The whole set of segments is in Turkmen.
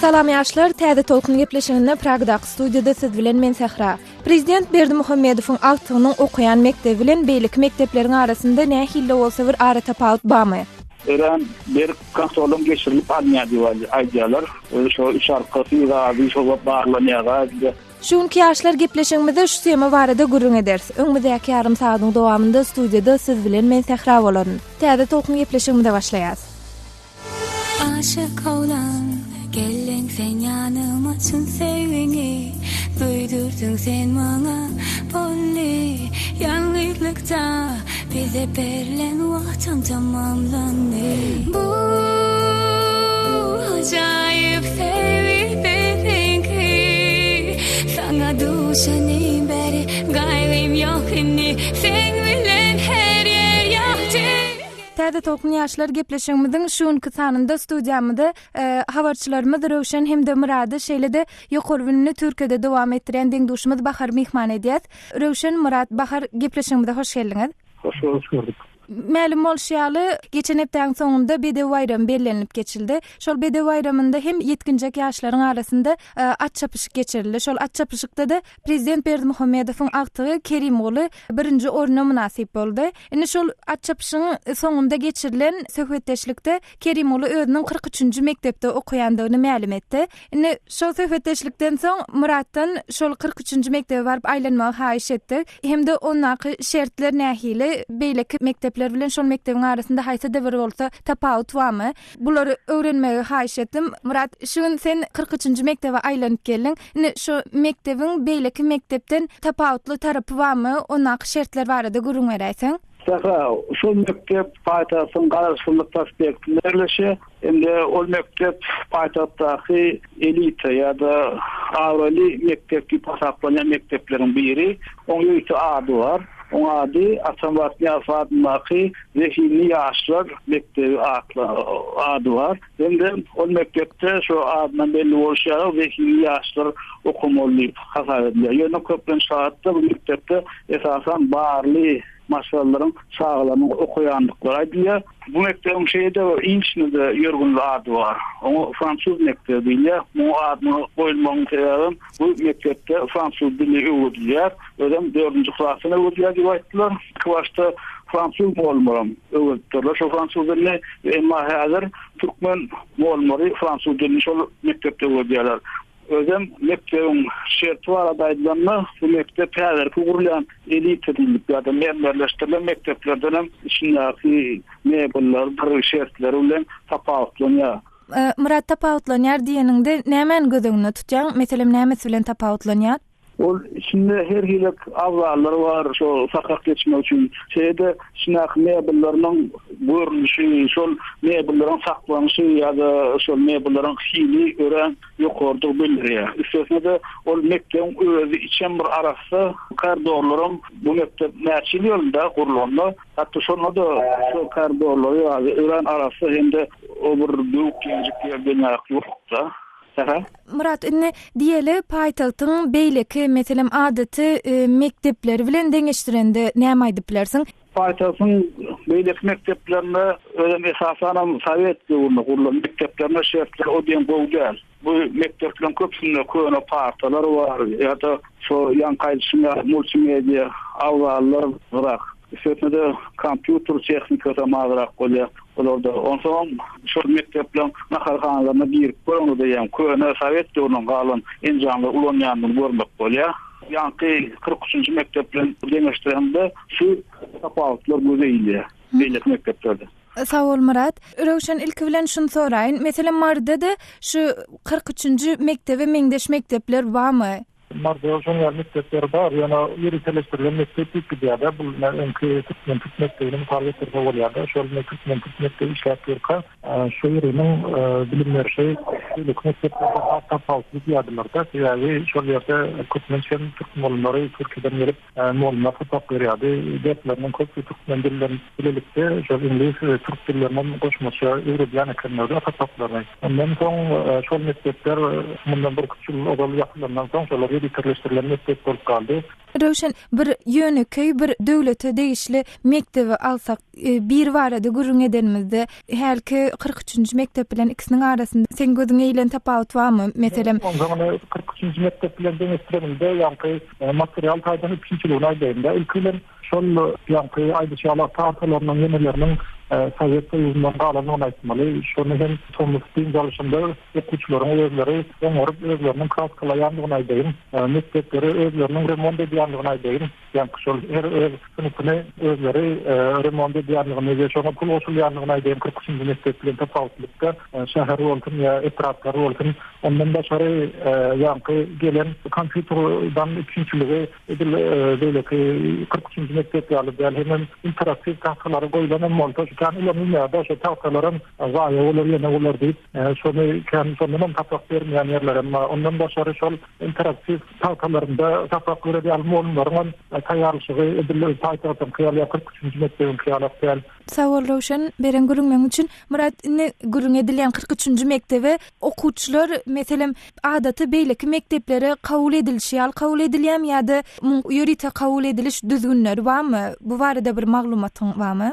Salam ýaşlar, täze tolkun gepleşiginde Pragdaky studiýada siz bilen men Sehra. Prezident Berdimuhammedowyň agtygyny okuyan mektebi bilen beýlik mektepleriň arasynda nähille bolsa bir ara tapawut barmy? Eren bir kontrolüm geçirilip almaýdy aýdýarlar. Şo iş arkasy gazy şo barlanýar. Şunki ýaşlar gepleşigimizde şu tema barada gurrun ederiz. Öňüňizdäki ýarym saatyň dowamında studiýada siz bilen men Sehra bolaryn. Täze tolkun gepleşigimizde başlaýas. Aşık olan gelen sen yanıma tüm sevgini duydurdun sen bana bolli yalnızlıkta bize verilen vaktin tamamlandı. Bu acayip sevdin ki sana düşenim beri gayrım yok inni sen bilen her yer yaktı. Täze tolkun ýaşlar gepleşigimiziň şuňky sanynda studiýamyzda habarçylarymyz Röwşen hemde Murady şeýlede ýokurwyny Türkiýede dowam etdiren deňduşymyz Bahar mehman edýäs. Röwşen, Murad, Bahar gepleşigimizde hoş geldiňiz. Hoş gördük. Ma'lum bolşýaly geçen hepdeň soňunda BDW bayram bellenip geçildi. Şol BDW bayramynda hem ýetkinjek ýaşlaryň arasynda at çapyşyk geçirildi. Şol at çapyşykda da Prezident Berdimuhammedowyň agtygy Kerim oğlu birinji oruna münasip boldy. Indi şol at çapyşygyň soňunda geçirilen söhbetdeşlikde Kerim oğlu özüniň 43-nji mektepde okuýandygyny ma'lum etdi. Indi şol söhbetdeşlikden soň Muratdan şol 43-nji mektebe baryp aýlanmagy haýyş etdi. Hemde onaky şertler nähili beýleki mektep bilen şol mektebiň arasynda haýsy da bir bolsa tapawut barmy? Bulary öwrenmegi haýyş etdim. Murat, şuň sen 43-nji mektebe aýlanyp geldiň. Indi şu mektebiň beýleki mektepden tapawutly tarapy barmy? Onaky şertler barada gurrun beräýsiň. Şu mektep paýtagyň garaşdyrlyk aspektlerleşe, endi ol mektep paýtatdaky elita ýa-da awraly mektep gibi hesaplanýan mektepleriň biri. Oňa ýeti ady bar. O adi Atambatya Fatmaki Zehini Yaşlar Mektebi adı var. Hem de o mektepte şu adından belli oluşarak Zehini Yaşlar okumalı hasar ediliyor. Yani köprün şahatta bu mektepte esasen bağırlı masalların sağlamını okuyandıkları aydınlar. Bu mektebin şeyde İnç'nde de yorgunlu adı var. Onu Fransız mektebiyle bu adını koyulmanın sebebi bu mektepte Fransız dili öğretiliyor. Ödem 4. klasına öğretiliyor gibi ayttılar. Kıvaçta Fransız molmurum öğrettiler. Şu Fransız dilini emma hazır Türkmen molmuru Fransız dilini şu mektepte öğretiliyorlar. Özüm mektebin şerti var adaylarına bu mektep her kurulan elit edilip ya da mermerleştirilen mekteplerden içindeki mebullar, şertler ulan tapawutlanýar. Murat, tapawutlanýar diýeninde nämen gözüňde tutýan? Meselem näme bilen tapawutlanýar? Ol içinde her hilik avlarlar var, şu sakak geçmek için şeyde şinak mebullarının görünüşü, şol mebulların saklanışı ya da şol mebulların hili ören yokurduğu bildiriyor. Üstesinde ol mektebin özü içen bir arası kardorların bu mektep merçili yolunda kurulanda hatta şonu da şu kardorları ören arası hem de o bir büyük gencikliğe benayak yokta. Murat, indi diýeli paýtagtyň beýleki meselem adaty mektepleri bilen deňeşdirende näme aýdyp bilersiň? Paýtagyň beýleki mekteplerinde özüm esasen Sowet döwründe kurulan mekteplerine şertler o diýen goýdal. Bu mekteplerin köpsünde köne partalar var ya da şu ýan gaýdyşyna multimedia awallar var. Üstesinde kompýuter tehnikasy magrak bolýar. Olarda onsoň şu mekteplerin naharhanalarına girip görüňde diýen köne Sowet döwründen galan enjamly ulanýandyny görmek bolýar. Ýa-ni 43-nji mekteplerin deňeşdirende şu tapawutlar gözeýilýär beýlek mekteplerde. Sağ ol Murat. Röwşen ilki bilen şunu soraýyn. Meselem marda da şu 43-nji mektebe meňdeş mektepler barmy? Marda ýa mektepler bar, ýa-ni ýeri-telestirilen mektep ýa-da bu öňki Türkmen mektebiniň tarbiýet bolýar. Şol Türkmen mektebi işläp berýär. Şu ýeriniň bilimleri şey, mektepleri tapawutly ýadylarda, ýa-ni şol ýerde Türkmen molunlary Türkiýeden gelip molunlar tapap berýärdi. Dersleriň köpü Türkmen dillerini bilelikde, şol ingliz, türk dillerinden goşmaça öwredilen ekenleri tapaplar. Ondan soň şol mektepler mundan bir küçük odaly ýapylandan soň şolary ýeri-telestirilen mektep bolup kaldy. Röşen bir yönüköy bir döwlete degişli mektebi alsak bir barada gurrun edenimizde helki 43-nji mektep bilen ikisiniň arasynda sen gözüňe ýylan tapawut barmy? Meselem o zaman 43-nji mektep bilen deňestreminde ýa-ni material taýdan 3-nji aýdynda ilkilen şol ýa-ni aýdyşalar tartalarynyň ýeneleriniň Sovet Soýuzynyň galanyny aýtmaly. Şonu hem soňlukdyň jalşynda okuwçylaryň özleri oňaryp özleriniň kraskalaýanlygyny aýdýan, mektepleri özleriniň remont edýänligini aýdýan. Ýa-ni şol her sınıfyny özleri remont edýänligini we şonu pul osulýanlygyny aýdýan 43-nji mektep bilen tapawutlykda şäher bolsun ýa etraplar bolsun. Ondan başary ýa-ni gelen kompýuterdan üçinçiligi edilýär. 43-nji mektep ýaly hem interaktiv tahtalary goýulan montaj kan ulanın ýa-da şu tahtalarym zaýa bolar ýene bolar diýip şonu kan sonundan tapaq bermeýän ýerler emma ondan başary şol interaktiv tahtalarynda tapaq berýän molunlaryň taýýarlyşygy edilýär. Taýtardan kıyaly 43-nji mektebin kıyaly. Sawol Röşen beren gurulmaň üçin Murat ine gurun edilýän 43-nji mektebi okuwçylar meselem adaty beýleki mekteplere kabul edilişi kabul edilýär ýa-da ýörite kabul ediliş düzgünleri barmy? Bu barada bir maglumatyň barmy?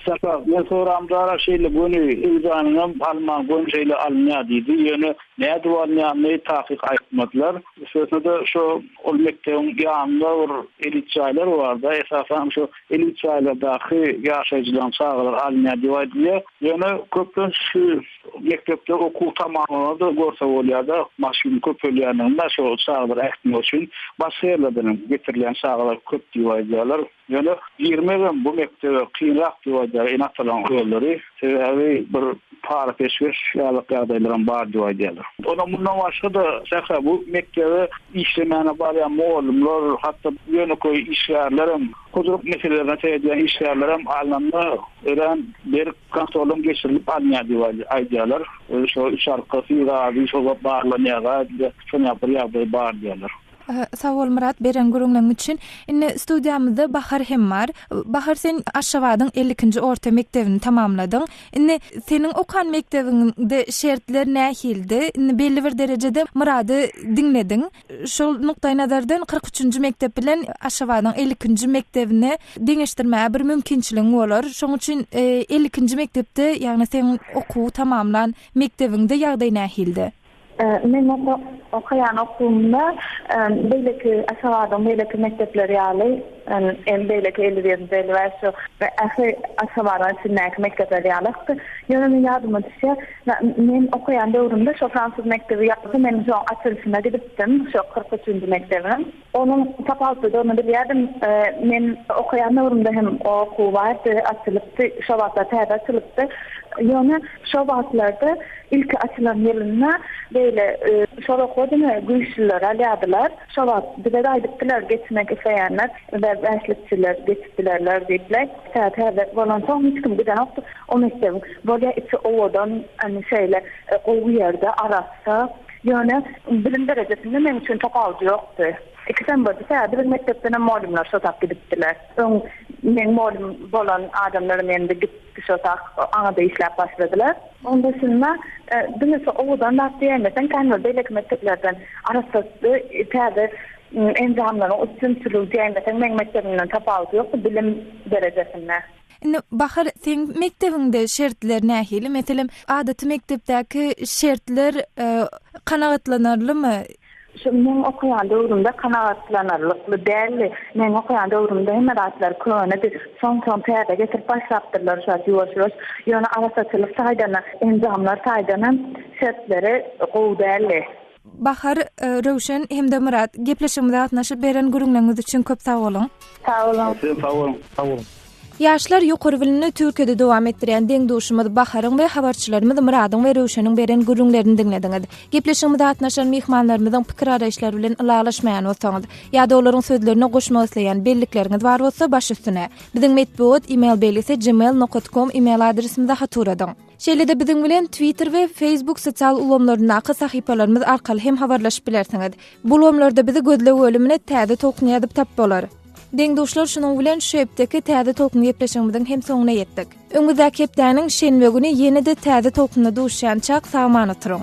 Saka men soramdara şeýle göni ýa-ni Alman gön şeýle almaya diýdi. Ýöne näde bolýany taýyk aýtmadylar. Şeýle şu ol mektebiň ýanynda bir elit çaýlar barda. Esasan şu elit çaýlardaky ýaşaýjylaryň saglar almaya diýilýär. Ýöne köpden şu mektepde okuw tamamlady görse bolýarda, maşgul köp bolýanyňda şu saglar aýtmak üçin başgalardan getirilýän saglar köp diýilýär. Ýöne 20 bu mektebe kynrak diýilýär. Enatalan ýolları sebebi bir para peşkeş ýaly bar diýilýär. Ona mundan başga da şäher bu mektebe işlemene barýan molumlar, hatda ýöneköy işgärlerim, kudurup meselelerine teýdilen işgärlerim alnanda eren bir kontrolum geçirilip almaya diýilýär. Şu üç arkasy ýa-da şu barlanýaga şonu ýapýar bar diýilýär. Sawol Murat beren gurulmaň üçin indi studiýamyzda Bahar hem bar. Bahar sen Aşgabatyň 50-nji orta mektebini tamamladyň. Indi seniň okan mektebiňde şertler nähildi? Indi belli bir derejede Murady dinlediň. Şol nukdaý nazardan 43-nji mektep bilen Aşgabatyň 50-nji mektebini deňeşdirmäge bir mümkinçiligiň bolar. Şoň üçin 50-nji mektepde ýagny sen okuw tamamlan mektebiňde ýagdaý nähildi? Men okuyan okulumda beyleki Aşgabatyň beyleki mektepleri ýaly beyleki 50 versiýa we Aşgabatyň içindäki mektepleri ýaly. Ýöne ýadyma düşýär. Men okuyan döwrümde şu fransuz mektebi ýapdym. Men şu açylışyna gidipdim. Şu 43-nji mektebim. Onun tapawutlygyny bilýärdim. Men okuyan döwrümde hem okuw bardy, açylypdy, şu wagtda täze açylypdy. Ýöne şu wagtlarda ilk açylan ýerine beýle şol okudyny güýçliler alýadylar. Şu wagt bize aýdypdylar geçmek isleýänler we äslikçiler geçipdiler diýipler. Täze bolan soň hiç kim giden okdy. O mektep bolýa içi owadan şeýle o ýerde arasa ýöne bilim derejesinde men üçin tapawut ýokdy. İkisinden biri bir mektepden molumlar şotak gidipdiler. Men molum bolan adamlar mende gitti şotak anada işlep başladılar. Ondan sonra dinlese oğudan nakdiyemesen kendi beylek mekteplerden arasatlı täze enzamlarını üçüncülük diyemesen men mektebimden tapawut ýokdy bilim derejesinde. Indi Bahar sen mektebiňde şertler nähili? Meselem adaty mektepdäki şertler kanagatlanarlymy? Men okuyan döwrümde kanagatlanarlykly däl. Men okuyan döwrümde hem rahatlar könedir. Soň täze getirip başlapdylar şaşy. Ýöne arasaçylyk taýdana, enzamlar taýdana şertleri gowy däl. Bahar, Röşen hem-de Murat gepleşigimizde gatnaşyp beren gurulmaňyz üçin köp sag bolun. Sag olun. Ýaşlar ýokary bilimni Türkiýede dowam etdirýän deňdoşumyz Baharyň we habarçylarymyz Muradyň we Röşeniň beren gurulmaňlaryny dinlediňiz. Gepleşigimizde gatnaşan mehmanlarymyzyň pikir araýşlary bilen ylaglaşmaýan bolsaňyz ýa-da olaryň sözlerine goşmak isleýän bellikleriňiz bar bolsa baş üstüne biziň medeniýet e-mail belgisi gmail.com e-mail adresimizde haturadyň. Şeýle-de biziň bilen Twitter we Facebook sosial ulamlaryna sahypalarymyz arkaly hem habarlaşyp bilersiňiz. Bu ulamlarda bizi gözlegi bölümine täze tokun ýazyp tap bolar. Deňdoşlar şunuň bilen şu hepdeki täze tokun gepleşigimizden hem soňuna ýetdik. Öňümüzdäki hepdäniň şenbe güni ýene-de täze tokunda duşýan çak sagmany turuň.